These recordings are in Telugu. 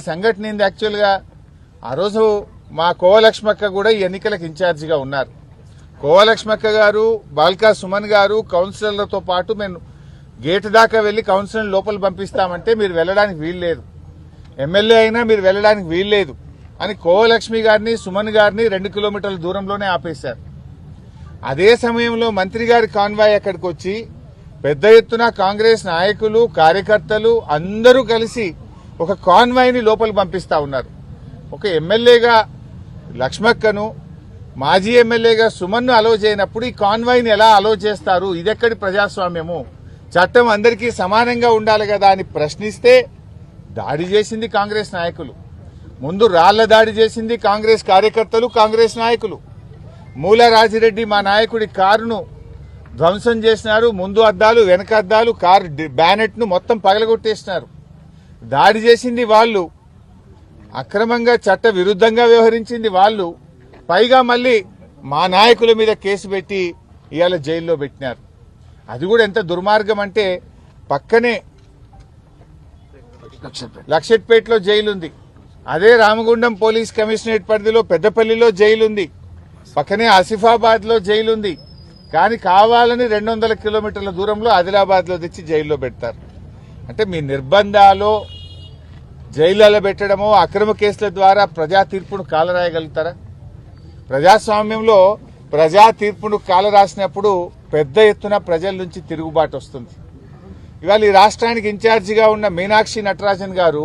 సంఘటన ఏంది యాక్చువల్గా ఆ రోజు మా కోవలక్ష్మక్క కూడా ఈ ఎన్నికలకు ఇన్ఛార్జిగా ఉన్నారు. కోవలక్ష్మక్క గారు, బాల్కా సుమన్ గారు కౌన్సిలర్లతో పాటు మేము గేటు దాకా వెళ్లి కౌన్సిలర్ లోపల పంపిస్తామంటే మీరు వెళ్లడానికి వీల్లేదు, ఎమ్మెల్యే అయినా మీరు వెళ్లడానికి వీల్లేదు అని కోవలక్ష్మి గారిని, సుమన్ గారిని 2 కిలోమీటర్ల దూరంలోనే ఆపేశారు. అదే సమయంలో మంత్రి గారి కాన్వాయ్ అక్కడికి వచ్చి పెద్ద ఎత్తున కాంగ్రెస్ నాయకులు, కార్యకర్తలు అందరూ కలిసి ఒక కాన్వాయ్ని లోపల పంపిస్తా ఉన్నారు. ఒక ఎమ్మెల్యేగా లక్ష్మక్కను, మాజీ ఎమ్మెల్యేగా సుమన్ను అలో చేయనప్పుడు ఈ కాన్వాయ్ని ఎలా అలో చేస్తారు? ఇదెక్కడి ప్రజాస్వామ్యము? చట్టం అందరికీ సమానంగా ఉండాలి కదా అని ప్రశ్నిస్తే దాడి చేసింది కాంగ్రెస్ నాయకులు. ముందు రాళ్ల దాడి చేసింది కాంగ్రెస్ కార్యకర్తలు, కాంగ్రెస్ నాయకులు. మూల రాజిరెడ్డి మా నాయకుడి కారును ధ్వంసం చేసినారు. ముందు అద్దాలు, వెనక అద్దాలు, కారు బ్యానెట్ ను మొత్తం పగలగొట్టేసినారు. దాడి చేసింది వాళ్ళు, అక్రమంగా చట్ట విరుద్ధంగా వ్యవహరించింది వాళ్ళు. పైగా మళ్ళీ మా నాయకుల మీద కేసు పెట్టి ఇవాళ జైల్లో పెట్టినారు. అది కూడా ఎంత దుర్మార్గం అంటే పక్కనే లక్షట్పేటలో జైలుంది, అదే రామగుండం పోలీస్ కమిషనరేట్ పరిధిలో పెద్దపల్లిలో జైలుంది, పక్కనే ఆసిఫాబాద్ లో జైలుంది. కానీ కావాలని 200 కిలోమీటర్ల దూరంలో ఆదిలాబాద్ లో తెచ్చి జైల్లో పెడతారు. అంటే మీ నిర్బంధాలు, జైళ్లలో పెట్టడమో, అక్రమ కేసుల ద్వారా ప్రజా తీర్పును కాలరాయగలుగుతారా? ప్రజాస్వామ్యంలో ప్రజా తీర్పును కాలరాసినప్పుడు పెద్ద ఎత్తున ప్రజల నుంచి తిరుగుబాటు వస్తుంది. ఇవాళ ఈ రాష్ట్రానికి ఇన్ఛార్జిగా ఉన్న మీనాక్షి నటరాజన్ గారు,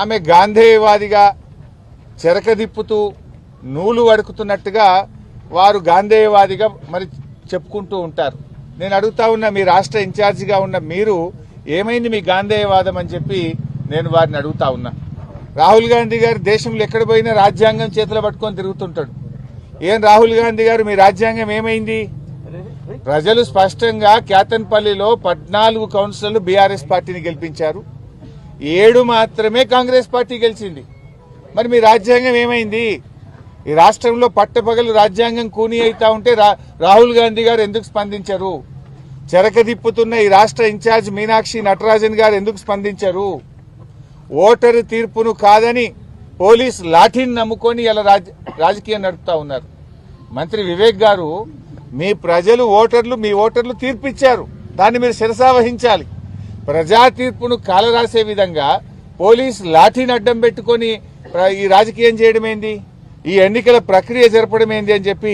ఆమె గాంధేయవాదిగా చెరకదిప్పుతూ నూలు వడుకుతున్నట్టుగా వారు గాంధేయవాదిగా మరి చెప్పుకుంటూ ఉంటారు. నేను అడుగుతా ఉన్నా, మీ రాష్ట్ర ఇన్ఛార్జిగా ఉన్న మీరు ఏమైంది మీ గాంధేయవాదం అని చెప్పి నేను వారిని అడుగుతా ఉన్నా. రాహుల్ గాంధీ గారు దేశంలో ఎక్కడ పోయినా రాజ్యాంగం చేతిలో పట్టుకొని తిరుగుతుంటాడు. ఏం రాహుల్ గాంధీ గారు, మీ రాజ్యాంగం ఏమైంది? ప్రజలు స్పష్టంగా కేతన్పల్లిలో 14 కౌన్సిలర్లు బీఆర్ఎస్ పార్టీని గెలిపించారు, 7 మాత్రమే కాంగ్రెస్ పార్టీ గెలిచింది. మరి మీ రాజ్యాంగం ఏమైంది? ఈ రాష్ట్రంలో పట్టపగలు రాజ్యాంగం కూనీ అవుతా ఉంటే రాహుల్ గాంధీ గారు ఎందుకు స్పందించరు? చెరకదిప్పుతున్న ఈ రాష్ట్ర ఇన్ఛార్జ్ మీనాక్షి నటరాజన్ గారు ఎందుకు స్పందించరు? ఓటరు తీర్పును కాదని పోలీస్ లాఠీని నమ్ముకొని ఇలా రాజకీయం నడుపుతా ఉన్నారు. మంత్రి వివేక్ గారు, మీ ప్రజలు మీ ఓటర్లు తీర్పిచ్చారు, దాన్ని మీరు శిరసావహించాలి. ప్రజా తీర్పును కాలరాసే విధంగా పోలీస్ లాఠీని అడ్డం పెట్టుకొని ఈ రాజకీయం చేయడం ఏంది? ఈ ఎన్నికల ప్రక్రియ జరపడం ఏంది అని చెప్పి